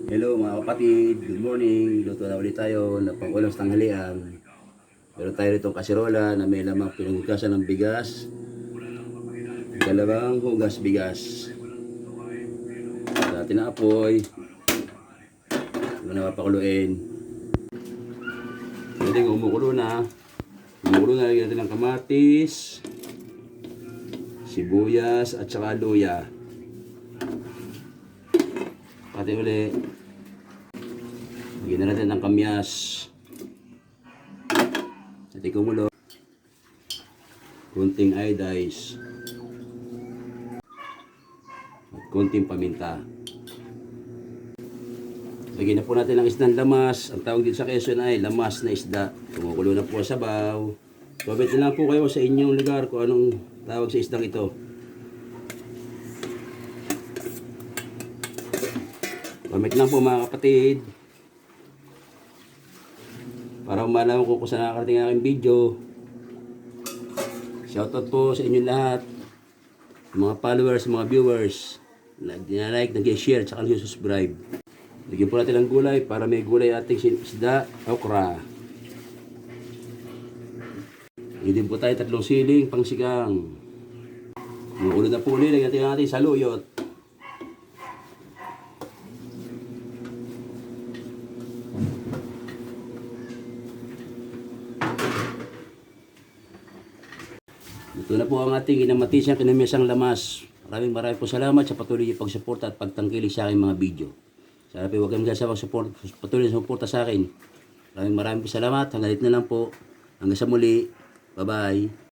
Hello mga kapatid, good morning. Luto na ulit tayo na pang-ulam sa tanghalian. Meron tayo rito kasirola na may lamang pinaghugasan ng bigas. Dalawang hugas bigas. Sa atin na apoy. Ito na papakuluin. Pwede umukulo na. Umukulo na lagyan natin ng kamatis, sibuyas at saka luya. Pati uli. Lagyan na natin ng kamyas. At kumulo. Kunting iodize. At kunting paminta. Lagyan na po natin ng isdang lamas. Ang tawag dito sa Quezon ay lamas na isda. Kumukulo na po sa sabaw. Comment na lang po kayo sa inyong lugar kung anong tawag sa isdang ito. Comment lang po mga kapatid. Para malaman ko kung saan nakakarating ang aking video. Shoutout po sa inyong lahat. Mga followers, mga viewers. Like, nag-share, at saka nag-subscribe. Lagyan po natin ng gulay para may gulay ating isda, okra. Lagyan din po tayo 3 siling, pangsigang. Mga ulo na po ulit, lagyan natin saluyot. Ito na po ang ating kinamatisang kinamisang lamas. Maraming po salamat sa patuloy yung pagsuporta at pagtangkilik sa aking mga video. Sana po huwag kayong magsasawa patuloy sa suporta sa akin. Maraming po salamat. Hanggang dito na lang po. Hanggang sa muli. Bye-bye.